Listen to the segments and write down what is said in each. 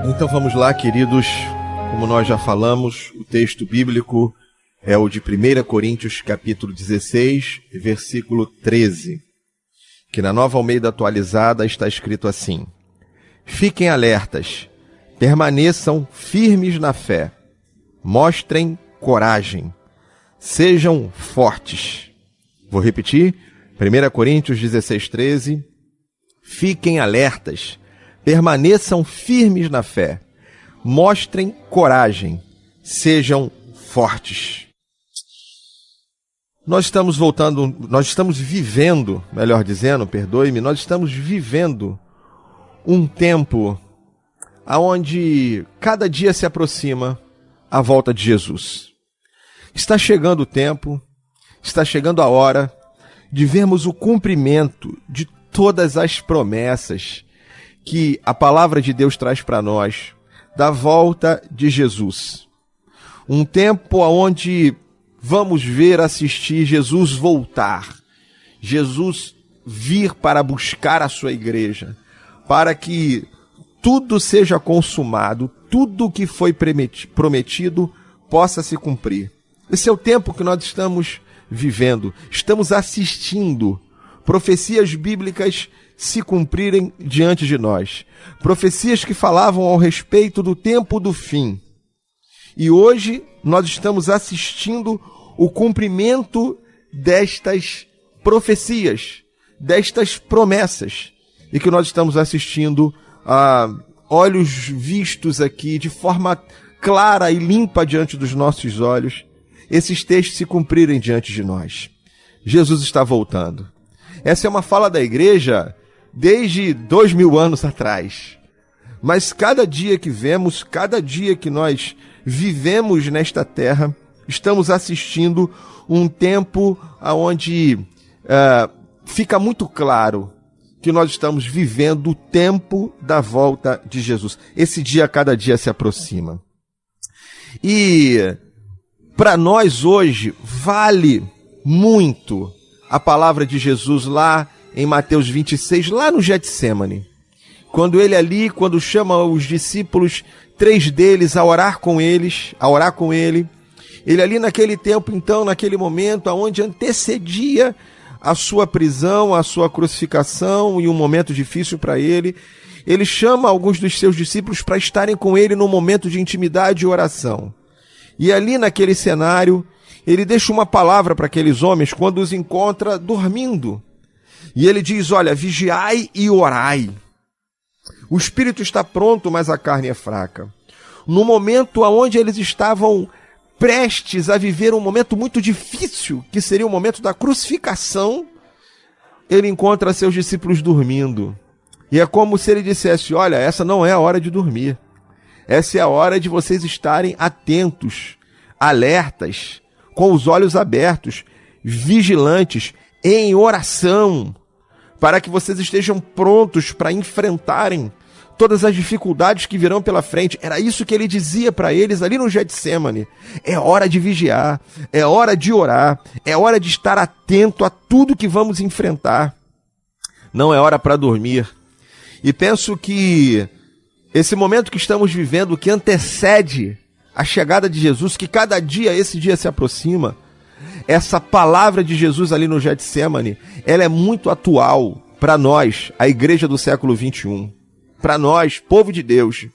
Então vamos lá, queridos. Como nós já falamos, o texto bíblico é o de 1 Coríntios, capítulo 16, versículo 13, que na Nova Almeida Atualizada está escrito assim: fiquem alertas, permaneçam firmes na fé, mostrem coragem, sejam fortes. Vou repetir, 1 Coríntios 16, 13, fiquem alertas, permaneçam firmes na fé, mostrem coragem, sejam fortes. Nós estamos vivendo um tempo onde cada dia se aproxima a volta de Jesus. Está chegando o tempo, está chegando a hora de vermos o cumprimento de todas as promessas que a palavra de Deus traz para nós, da volta de Jesus. Um tempo onde vamos assistir Jesus voltar, Jesus vir para buscar a sua igreja, para que tudo seja consumado, tudo que foi prometido possa se cumprir. Esse é o tempo que nós estamos vivendo, estamos assistindo profecias bíblicas se cumprirem diante de nós. Profecias que falavam ao respeito do tempo do fim. E hoje nós estamos assistindo o cumprimento destas profecias, destas promessas. E que nós estamos assistindo a olhos vistos aqui, de forma clara e limpa diante dos nossos olhos, esses textos se cumprirem diante de nós. Jesus está voltando. Essa é uma fala da igreja desde 2000 anos atrás. Mas cada dia que vemos, cada dia que nós vivemos nesta terra, estamos assistindo um tempo onde fica muito claro que nós estamos vivendo o tempo da volta de Jesus. Esse dia, cada dia se aproxima. E para nós hoje, vale muito a palavra de Jesus lá em Mateus 26, lá no Getsêmani. Quando quando chama os discípulos, 3 deles a orar com ele, ele ali naquele tempo, então, naquele momento, onde antecedia a sua prisão, a sua crucificação e um momento difícil para ele, ele chama alguns dos seus discípulos para estarem com ele num momento de intimidade e oração. E ali naquele cenário, ele deixa uma palavra para aqueles homens quando os encontra dormindo. E ele diz, olha, vigiai e orai. O espírito está pronto, mas a carne é fraca. No momento onde eles estavam prestes a viver um momento muito difícil, que seria o momento da crucificação, ele encontra seus discípulos dormindo. E é como se ele dissesse, olha, essa não é a hora de dormir. Essa é a hora de vocês estarem atentos, alertas, com os olhos abertos, vigilantes, em oração, para que vocês estejam prontos para enfrentarem todas as dificuldades que virão pela frente. Era isso que ele dizia para eles ali no Getsêmani. É hora de vigiar, é hora de orar, é hora de estar atento a tudo que vamos enfrentar. Não é hora para dormir. E penso que esse momento que estamos vivendo, que antecede a chegada de Jesus, que cada dia esse dia se aproxima, essa palavra de Jesus ali no Getsêmani, ela é muito atual para nós, a igreja do século 21. Para nós, povo de Deus.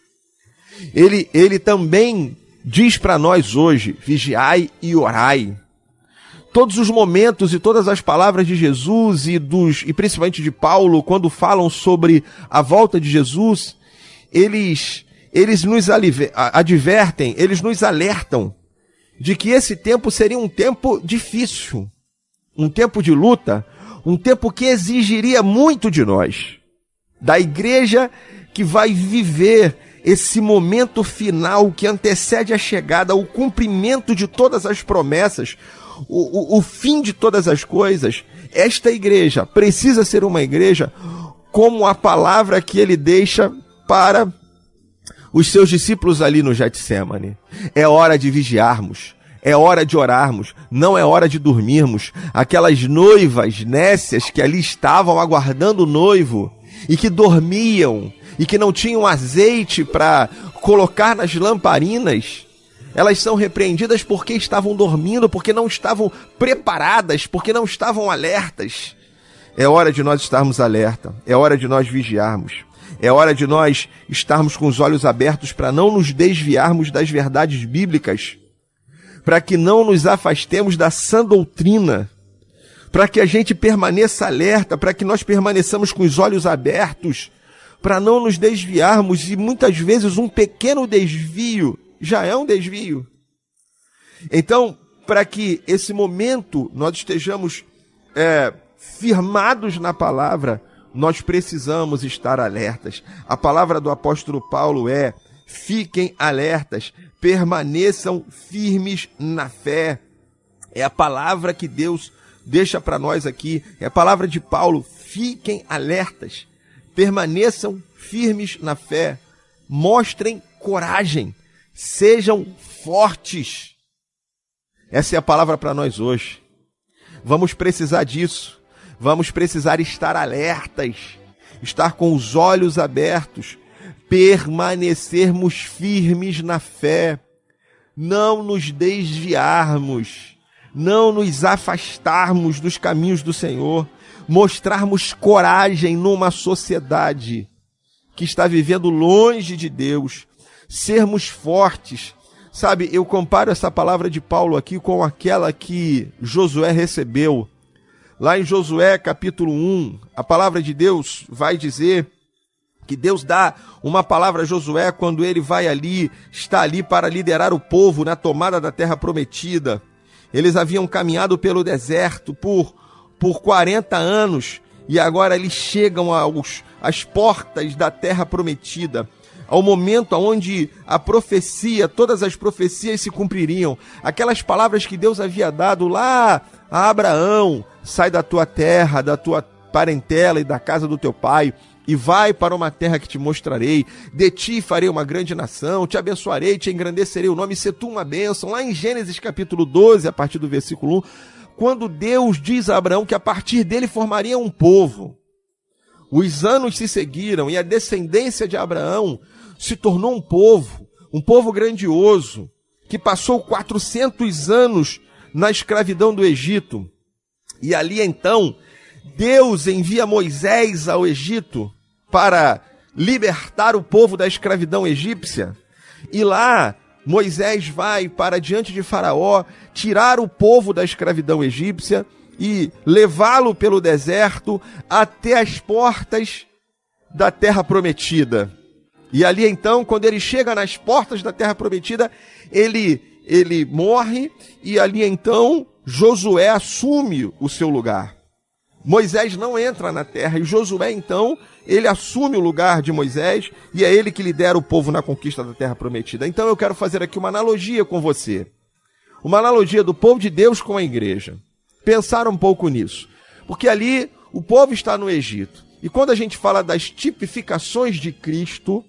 Ele também diz para nós hoje, vigiai e orai. Todos os momentos e todas as palavras de Jesus e principalmente de Paulo, quando falam sobre a volta de Jesus, eles nos advertem, eles nos alertam de que esse tempo seria um tempo difícil, um tempo de luta, um tempo que exigiria muito de nós, da igreja que vai viver esse momento final que antecede a chegada, o cumprimento de todas as promessas, o fim de todas as coisas. Esta igreja precisa ser uma igreja como a palavra que ele deixa para os seus discípulos ali no Getsêmani. É hora de vigiarmos, é hora de orarmos, não é hora de dormirmos. Aquelas noivas nécias que ali estavam aguardando o noivo, e que dormiam, e que não tinham azeite para colocar nas lamparinas, elas são repreendidas porque estavam dormindo, porque não estavam preparadas, porque não estavam alertas. É hora de nós estarmos alerta, é hora de nós vigiarmos, é hora de nós estarmos com os olhos abertos para não nos desviarmos das verdades bíblicas, para que não nos afastemos da sã doutrina, para que a gente permaneça alerta, para que nós permaneçamos com os olhos abertos, para não nos desviarmos, e muitas vezes um pequeno desvio já é um desvio. Então, para que esse momento nós estejamos firmados na palavra, nós precisamos estar alertas. A palavra do apóstolo Paulo é: fiquem alertas, permaneçam firmes na fé. É a palavra que Deus deixa para nós aqui, é a palavra de Paulo: fiquem alertas, permaneçam firmes na fé, mostrem coragem, sejam fortes. Essa é a palavra para nós hoje. Vamos precisar disso. Vamos precisar estar alertas, estar com os olhos abertos, permanecermos firmes na fé, não nos desviarmos, não nos afastarmos dos caminhos do Senhor, mostrarmos coragem numa sociedade que está vivendo longe de Deus, sermos fortes. Sabe, eu comparo essa palavra de Paulo aqui com aquela que Josué recebeu. Lá em Josué capítulo 1, a palavra de Deus vai dizer que Deus dá uma palavra a Josué quando ele vai ali, está ali para liderar o povo na tomada da terra prometida. Eles haviam caminhado pelo deserto por 40 anos e agora eles chegam às portas da terra prometida, ao momento onde a profecia, todas as profecias se cumpririam. Aquelas palavras que Deus havia dado lá a Abraão: sai da tua terra, da tua parentela e da casa do teu pai, e vai para uma terra que te mostrarei. De ti farei uma grande nação, te abençoarei, te engrandecerei o nome, se tu uma bênção. Lá em Gênesis capítulo 12, a partir do versículo 1, quando Deus diz a Abraão que a partir dele formaria um povo. Os anos se seguiram e a descendência de Abraão se tornou um povo grandioso, que passou 400 anos na escravidão do Egito. E ali então, Deus envia Moisés ao Egito para libertar o povo da escravidão egípcia. E lá, Moisés vai para diante de Faraó, tirar o povo da escravidão egípcia e levá-lo pelo deserto até as portas da terra prometida. E ali então, quando ele chega nas portas da terra prometida, ele morre, e ali então Josué assume o seu lugar. Moisés não entra na terra, e Josué então, ele assume o lugar de Moisés, e é ele que lidera o povo na conquista da terra prometida. Então eu quero fazer aqui uma analogia com você, uma analogia do povo de Deus com a igreja. Pensar um pouco nisso, porque ali o povo está no Egito, e quando a gente fala das tipificações de Cristo,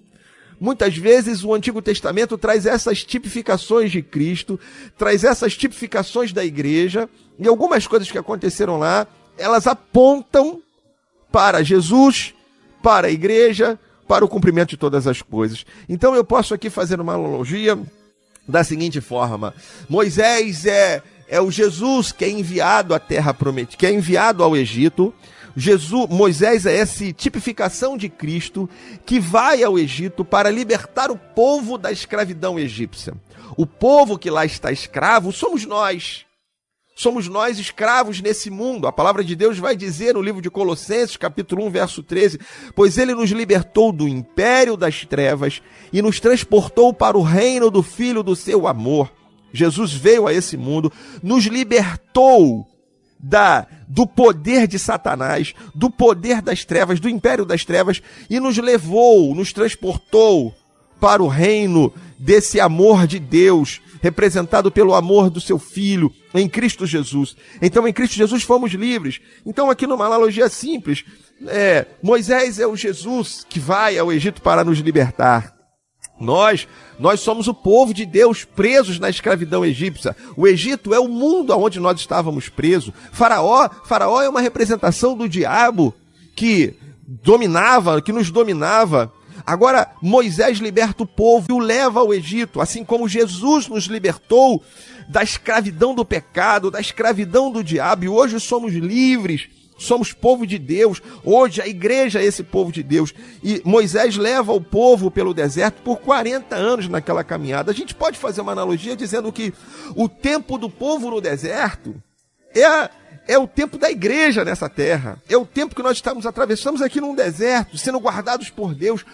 muitas vezes o Antigo Testamento traz essas tipificações de Cristo, traz essas tipificações da igreja, e algumas coisas que aconteceram lá, elas apontam para Jesus, para a igreja, para o cumprimento de todas as coisas. Então eu posso aqui fazer uma analogia da seguinte forma: Moisés é o Jesus que é enviado à terra prometida, que é enviado ao Egito. Moisés é essa tipificação de Cristo que vai ao Egito para libertar o povo da escravidão egípcia. O povo que lá está escravo somos nós. Somos nós escravos nesse mundo. A palavra de Deus vai dizer no livro de Colossenses, capítulo 1, verso 13, pois ele nos libertou do império das trevas e nos transportou para o reino do Filho do seu amor. Jesus veio a esse mundo, nos libertou do poder de Satanás, do poder das trevas, do império das trevas, e nos levou, nos transportou para o reino desse amor de Deus, representado pelo amor do seu Filho em Cristo Jesus. Então, em Cristo Jesus fomos livres. Então, aqui numa analogia simples, Moisés é o Jesus que vai ao Egito para nos libertar. Nós somos o povo de Deus presos na escravidão egípcia. O Egito é o mundo onde nós estávamos presos. Faraó é uma representação do diabo que dominava, que nos dominava. Agora Moisés liberta o povo e o leva ao Egito, assim como Jesus nos libertou da escravidão do pecado, da escravidão do diabo, e hoje somos livres, somos povo de Deus. Hoje a igreja é esse povo de Deus, e Moisés leva o povo pelo deserto por 40 anos naquela caminhada. A gente pode fazer uma analogia dizendo que o tempo do povo no deserto é o tempo da igreja nessa terra, é o tempo que nós estamos atravessando aqui num deserto, sendo guardados por Deus,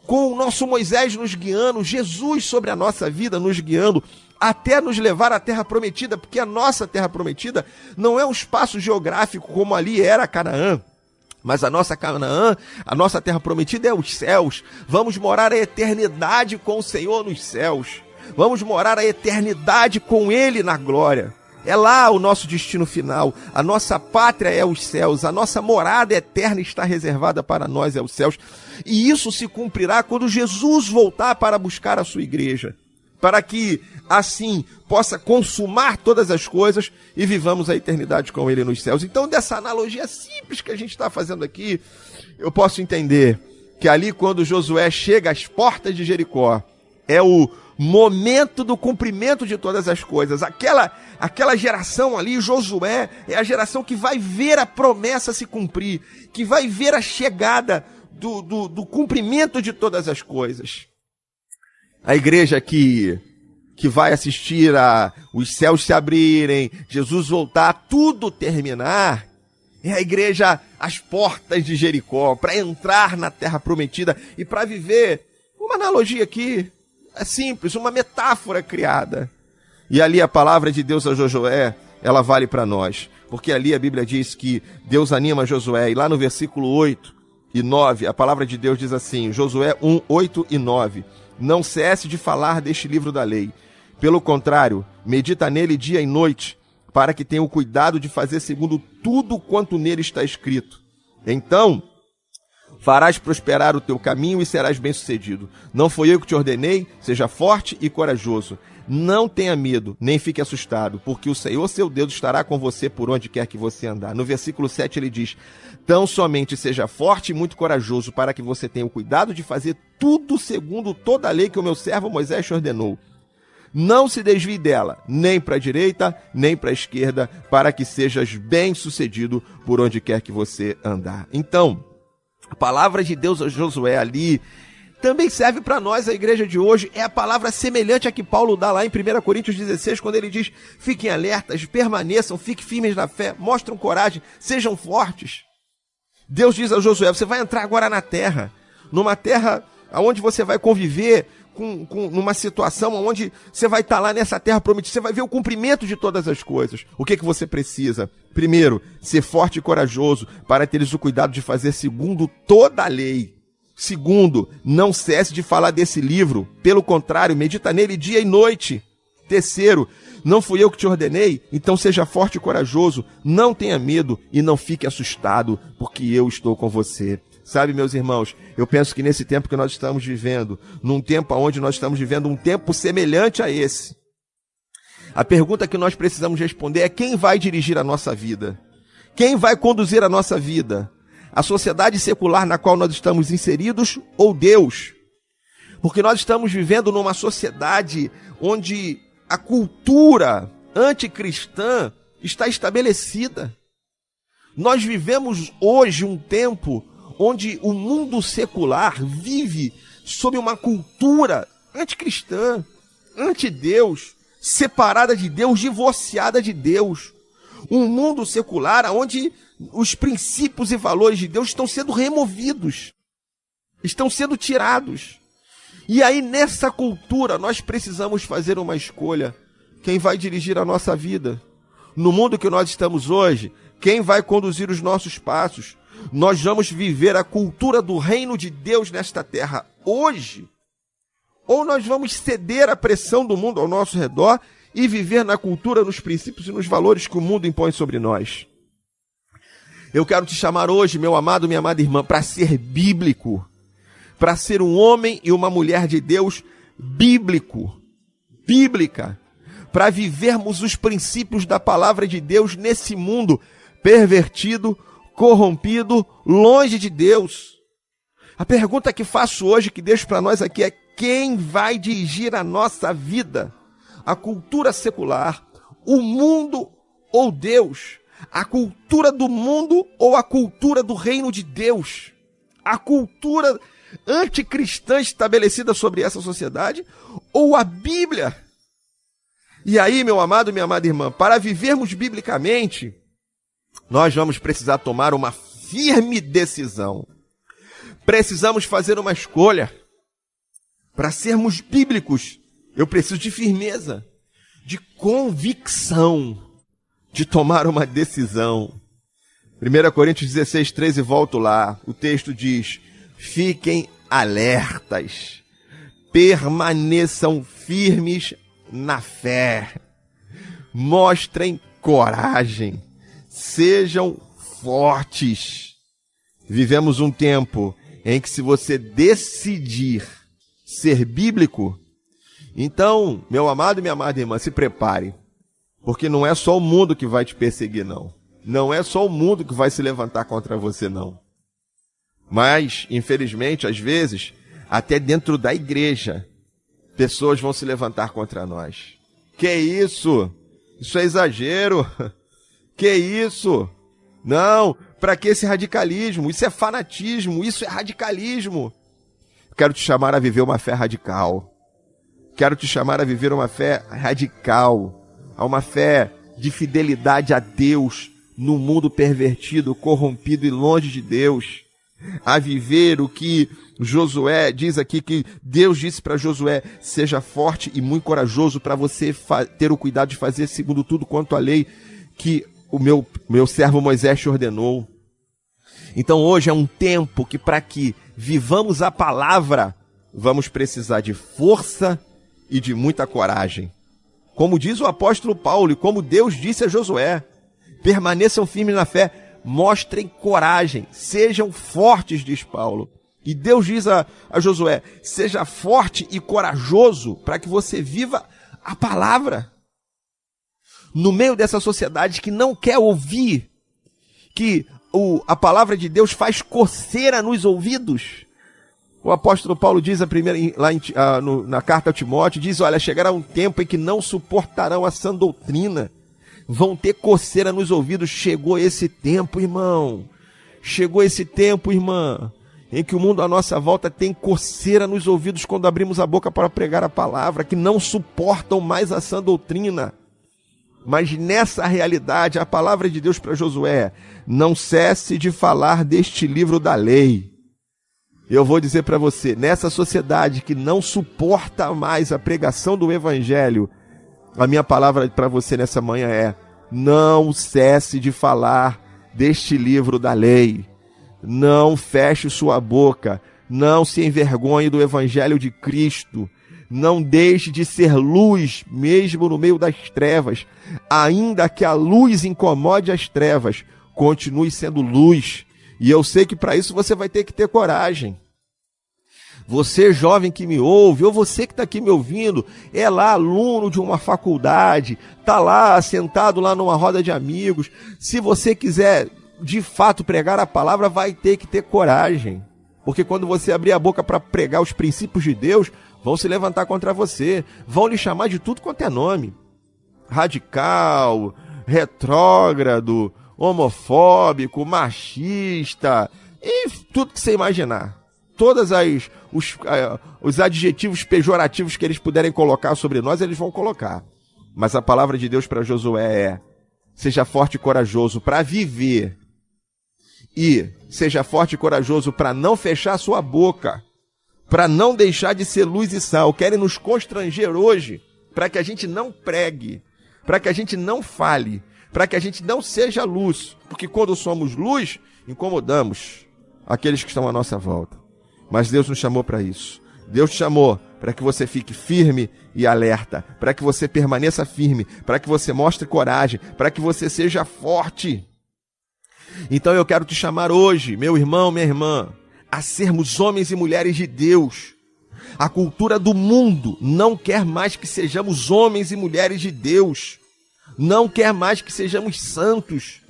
com o nosso Moisés nos guiando, Jesus sobre a nossa vida nos guiando, até nos levar à terra prometida, porque a nossa terra prometida não é um espaço geográfico como ali era Canaã, mas a nossa Canaã, a nossa terra prometida é os céus. Vamos morar a eternidade com o Senhor nos céus, vamos morar a eternidade com Ele na glória. É lá o nosso destino final, a nossa pátria é os céus, a nossa morada eterna está reservada para nós, é os céus. E isso se cumprirá quando Jesus voltar para buscar a sua igreja, para que assim possa consumar todas as coisas e vivamos a eternidade com Ele nos céus. Então, dessa analogia simples que a gente está fazendo aqui, eu posso entender que ali quando Josué chega às portas de Jericó, é o momento do cumprimento de todas as coisas. Aquela geração ali, Josué, é a geração que vai ver a promessa se cumprir, que vai ver a chegada do cumprimento de todas as coisas. A igreja que vai assistir a os céus se abrirem, Jesus voltar, tudo terminar, é a igreja às portas de Jericó, para entrar na terra prometida e para viver uma analogia aqui. É simples, uma metáfora criada. E ali a palavra de Deus a Josué, ela vale para nós. Porque ali a Bíblia diz que Deus anima Josué. E lá no versículo 8 e 9, a palavra de Deus diz assim, Josué 1, 8 e 9. Não cesse de falar deste livro da lei. Pelo contrário, medita nele dia e noite, para que tenha o cuidado de fazer segundo tudo quanto nele está escrito. Então farás prosperar o teu caminho e serás bem-sucedido. Não foi eu que te ordenei? Seja forte e corajoso. Não tenha medo, nem fique assustado, porque o Senhor, seu Deus, estará com você por onde quer que você andar. No versículo 7 ele diz, tão somente seja forte e muito corajoso, para que você tenha o cuidado de fazer tudo segundo toda a lei que o meu servo Moisés te ordenou. Não se desvie dela, nem para a direita, nem para a esquerda, para que sejas bem-sucedido por onde quer que você andar. Então, a palavra de Deus a Josué ali também serve para nós, a igreja de hoje. É a palavra semelhante a que Paulo dá lá em 1 Coríntios 16, quando ele diz, fiquem alertas, permaneçam, fiquem firmes na fé, mostram coragem, sejam fortes. Deus diz a Josué, você vai entrar agora na terra, numa terra onde você vai conviver numa situação onde você vai estar lá nessa terra prometida, você vai ver o cumprimento de todas as coisas. O que você precisa? Primeiro, ser forte e corajoso para teres o cuidado de fazer segundo toda a lei. Segundo, não cesse de falar desse livro, pelo contrário, medita nele dia e noite. Terceiro, não fui eu que te ordenei, então seja forte e corajoso, não tenha medo e não fique assustado, porque eu estou com você. Sabe, meus irmãos, eu penso que nesse tempo que nós estamos vivendo, num tempo onde nós estamos vivendo um tempo semelhante a esse, a pergunta que nós precisamos responder é quem vai dirigir a nossa vida? Quem vai conduzir a nossa vida? A sociedade secular na qual nós estamos inseridos ou Deus? Porque nós estamos vivendo numa sociedade onde a cultura anticristã está estabelecida. Nós vivemos hoje um tempo onde o mundo secular vive sob uma cultura anticristã, anti-Deus, separada de Deus, divorciada de Deus. Um mundo secular onde os princípios e valores de Deus estão sendo removidos, estão sendo tirados. E aí, nessa cultura, nós precisamos fazer uma escolha. Quem vai dirigir a nossa vida? No mundo que nós estamos hoje, quem vai conduzir os nossos passos? Nós vamos viver a cultura do reino de Deus nesta terra hoje? Ou nós vamos ceder à pressão do mundo ao nosso redor e viver na cultura, nos princípios e nos valores que o mundo impõe sobre nós? Eu quero te chamar hoje, meu amado, minha amada irmã, para ser bíblico, para ser um homem e uma mulher de Deus bíblica, para vivermos os princípios da palavra de Deus nesse mundo pervertido, corrompido, longe de Deus. A pergunta que faço hoje, que deixo para nós aqui, é: quem vai dirigir a nossa vida? A cultura secular, o mundo ou Deus? A cultura do mundo ou a cultura do reino de Deus? A cultura anticristã estabelecida sobre essa sociedade ou a Bíblia? E aí, meu amado, minha amada irmã, para vivermos biblicamente, nós vamos precisar tomar uma firme decisão. Precisamos fazer uma escolha. Para sermos bíblicos, eu preciso de firmeza, de convicção, de tomar uma decisão. 1 Coríntios 16, 13, volto lá. O texto diz: fiquem alertas, permaneçam firmes na fé, mostrem coragem, sejam fortes. Vivemos um tempo em que, se você decidir ser bíblico, então, meu amado e minha amada irmã, se prepare, porque não é só o mundo que vai te perseguir, não. Não é só o mundo que vai se levantar contra você, não. Mas, infelizmente, às vezes, até dentro da igreja, pessoas vão se levantar contra nós. Que isso? Isso é exagero. Que isso? Não, para que esse radicalismo? Isso é fanatismo, isso é radicalismo. Quero te chamar a viver uma fé radical. Quero te chamar a viver uma fé radical, a uma fé de fidelidade a Deus no mundo pervertido, corrompido e longe de Deus. A viver o que Josué diz aqui, que Deus disse para Josué: seja forte e muito corajoso para você ter o cuidado de fazer segundo tudo quanto a lei que o meu servo Moisés te ordenou. Então hoje é um tempo que, para que vivamos a palavra, vamos precisar de força e de muita coragem. Como diz o apóstolo Paulo e como Deus disse a Josué: permaneçam firmes na fé, mostrem coragem, sejam fortes, diz Paulo. E Deus diz a Josué: seja forte e corajoso para que você viva a palavra. No meio dessa sociedade que não quer ouvir, que a palavra de Deus faz coceira nos ouvidos, o apóstolo Paulo diz na carta a Timóteo, diz: olha, chegará um tempo em que não suportarão a sã doutrina, vão ter coceira nos ouvidos. Chegou esse tempo, irmão, chegou esse tempo, irmã, em que o mundo à nossa volta tem coceira nos ouvidos quando abrimos a boca para pregar a palavra, que não suportam mais a sã doutrina. Mas nessa realidade, a palavra de Deus para Josué: não cesse de falar deste livro da lei. Eu vou dizer para você, nessa sociedade que não suporta mais a pregação do evangelho, a minha palavra para você nessa manhã é: não cesse de falar deste livro da lei. Não feche sua boca, não se envergonhe do evangelho de Cristo. Não deixe de ser luz, mesmo no meio das trevas. Ainda que a luz incomode as trevas, continue sendo luz. E eu sei que para isso você vai ter que ter coragem. Você, jovem que me ouve, ou você que está aqui me ouvindo, é lá aluno de uma faculdade, está lá sentado lá numa roda de amigos. Se você quiser de fato pregar a palavra, vai ter que ter coragem. Porque quando você abrir a boca para pregar os princípios de Deus, vão se levantar contra você, vão lhe chamar de tudo quanto é nome: radical, retrógrado, homofóbico, machista, e tudo que você imaginar. Todos os adjetivos pejorativos que eles puderem colocar sobre nós, eles vão colocar. Mas a palavra de Deus para Josué é: seja forte e corajoso para viver. E seja forte e corajoso para não fechar sua boca, para não deixar de ser luz e sal. Querem nos constranger hoje para que a gente não pregue, para que a gente não fale, para que a gente não seja luz. Porque quando somos luz, incomodamos aqueles que estão à nossa volta. Mas Deus nos chamou para isso. Deus te chamou para que você fique firme e alerta, para que você permaneça firme, para que você mostre coragem, para que você seja forte. Então eu quero te chamar hoje, meu irmão, minha irmã, a sermos homens e mulheres de Deus. A cultura do mundo não quer mais que sejamos homens e mulheres de Deus. Não quer mais que sejamos santos.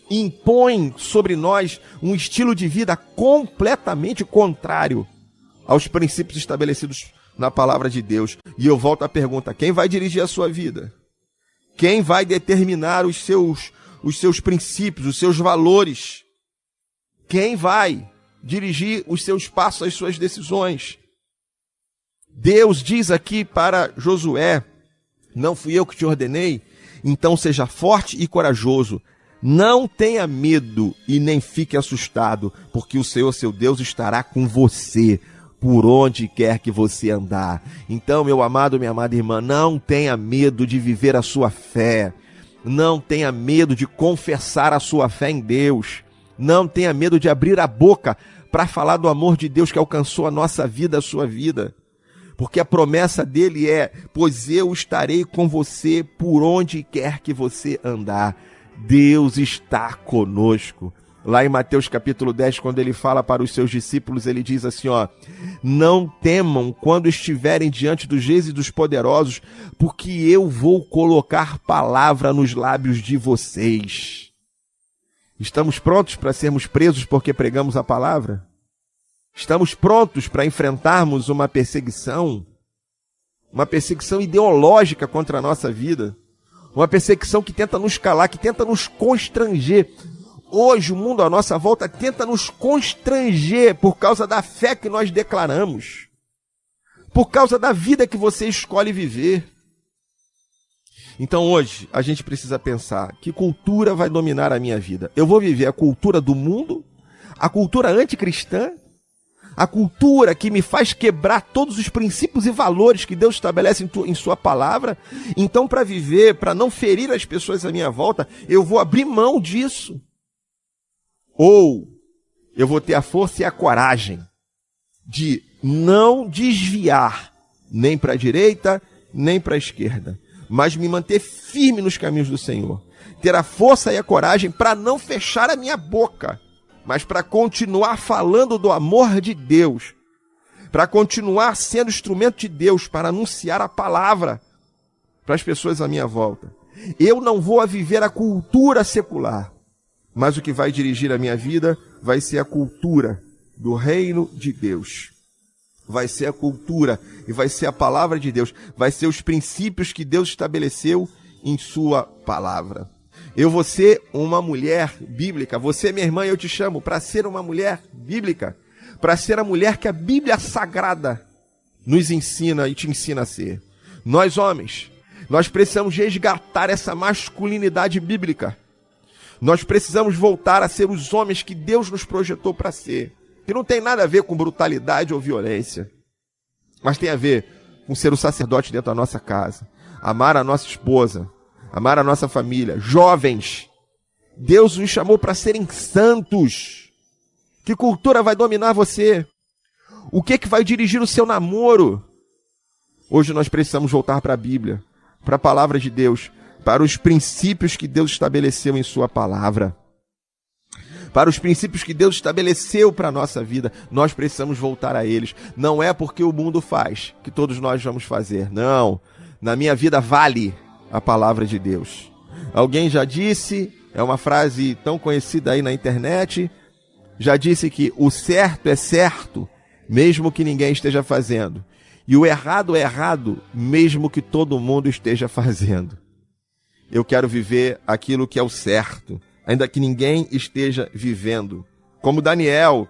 impõe sobre nós um estilo de vida completamente contrário aos princípios estabelecidos na palavra de Deus. E eu volto à pergunta: quem vai dirigir a sua vida? Quem vai determinar os seus princípios, os seus valores? Quem vai dirigir os seus passos, as suas decisões? Deus diz aqui para Josué: não fui eu que te ordenei? Então seja forte e corajoso. Não tenha medo e nem fique assustado, porque o Senhor, seu Deus, estará com você por onde quer que você andar. Então, meu amado, minha amada irmã, não tenha medo de viver a sua fé. Não tenha medo de confessar a sua fé em Deus. Não tenha medo de abrir a boca para falar do amor de Deus que alcançou a nossa vida, a sua vida. Porque a promessa dele é: pois eu estarei com você por onde quer que você andar. Deus está conosco. Lá em Mateus capítulo 10, quando ele fala para os seus discípulos, ele diz assim, não temam quando estiverem diante dos reis e dos poderosos, porque eu vou colocar palavra nos lábios de vocês. Estamos prontos para sermos presos porque pregamos a palavra? Estamos prontos para enfrentarmos uma perseguição ideológica contra a nossa vida? Uma perseguição que tenta nos calar, que tenta nos constranger. Hoje o mundo à nossa volta tenta nos constranger por causa da fé que nós declaramos, por causa da vida que você escolhe viver. Então hoje a gente precisa pensar: que cultura vai dominar a minha vida? Eu vou viver a cultura do mundo, a cultura anticristã, a cultura que me faz quebrar todos os princípios e valores que Deus estabelece em sua palavra? Então, para viver, para não ferir as pessoas à minha volta, eu vou abrir mão disso. Ou eu vou ter a força e a coragem de não desviar nem para a direita, nem para a esquerda, mas me manter firme nos caminhos do Senhor. Ter a força e a coragem para não fechar a minha boca, mas para continuar falando do amor de Deus, para continuar sendo instrumento de Deus, para anunciar a palavra para as pessoas à minha volta. Eu não vou viver a cultura secular, mas o que vai dirigir a minha vida vai ser a cultura do reino de Deus. Vai ser a cultura e vai ser a palavra de Deus, vai ser os princípios que Deus estabeleceu em sua palavra. Eu vou ser uma mulher bíblica. Você, minha irmã, eu te chamo para ser uma mulher bíblica, para ser a mulher que a Bíblia Sagrada nos ensina e te ensina a ser. Nós, homens, nós precisamos resgatar essa masculinidade bíblica. Nós precisamos voltar a ser os homens que Deus nos projetou para ser. Que não tem nada a ver com brutalidade ou violência, mas tem a ver com ser o sacerdote dentro da nossa casa, amar a nossa esposa, amar a nossa família. Jovens, Deus nos chamou para serem santos. Que cultura vai dominar você? O que vai dirigir o seu namoro? Hoje nós precisamos voltar para a Bíblia, para a palavra de Deus, para os princípios que Deus estabeleceu em sua palavra. Para os princípios que Deus estabeleceu para a nossa vida, nós precisamos voltar a eles. Não é porque o mundo faz que todos nós vamos fazer. Não, na minha vida vale a palavra de Deus. Alguém já disse, é uma frase tão conhecida aí na internet, já disse que o certo é certo, mesmo que ninguém esteja fazendo. E o errado é errado, mesmo que todo mundo esteja fazendo. Eu quero viver aquilo que é o certo, ainda que ninguém esteja vivendo. Como Daniel,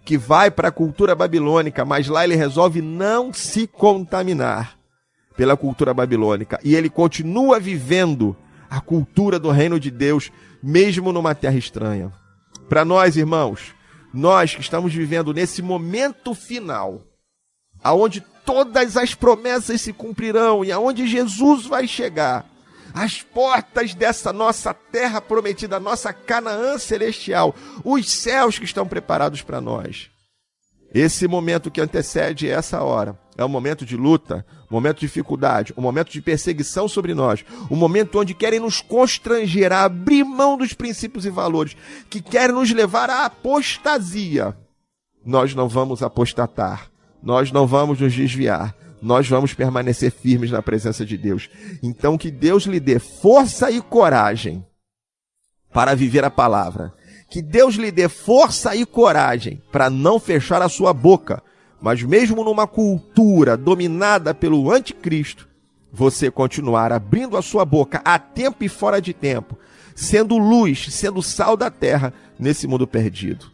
que vai para a cultura babilônica, mas lá ele resolve não se contaminar pela cultura babilônica. E ele continua vivendo a cultura do reino de Deus, mesmo numa terra estranha. Para nós, irmãos, nós que estamos vivendo nesse momento final, aonde todas as promessas se cumprirão e aonde Jesus vai chegar, as portas dessa nossa terra prometida, nossa Canaã celestial, os céus que estão preparados para nós. Esse momento que antecede essa hora é um momento de luta, um momento de dificuldade, um momento de perseguição sobre nós, um momento onde querem nos constranger a abrir mão dos princípios e valores, que querem nos levar à apostasia. Nós não vamos apostatar, nós não vamos nos desviar, nós vamos permanecer firmes na presença de Deus. Então que Deus lhe dê força e coragem para viver a palavra. Que Deus lhe dê força e coragem para não fechar a sua boca, mas mesmo numa cultura dominada pelo anticristo, você continuar abrindo a sua boca a tempo e fora de tempo, sendo luz, sendo sal da terra nesse mundo perdido.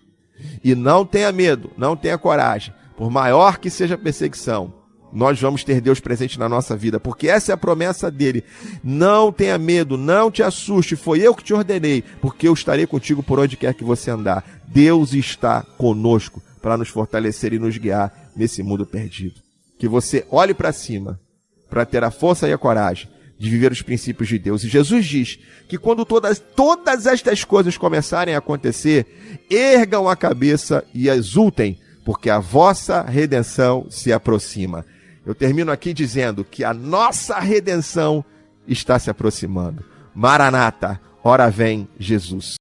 E não tenha medo, não tenha coragem, por maior que seja a perseguição, nós vamos ter Deus presente na nossa vida, porque essa é a promessa dele. Não tenha medo, não te assuste, foi eu que te ordenei, porque eu estarei contigo por onde quer que você andar. Deus está conosco para nos fortalecer e nos guiar nesse mundo perdido. Que você olhe para cima, para ter a força e a coragem de viver os princípios de Deus. E Jesus diz que quando todas estas coisas começarem a acontecer, ergam a cabeça e exultem, porque a vossa redenção se aproxima. Eu termino aqui dizendo que a nossa redenção está se aproximando. Maranata, ora vem Jesus.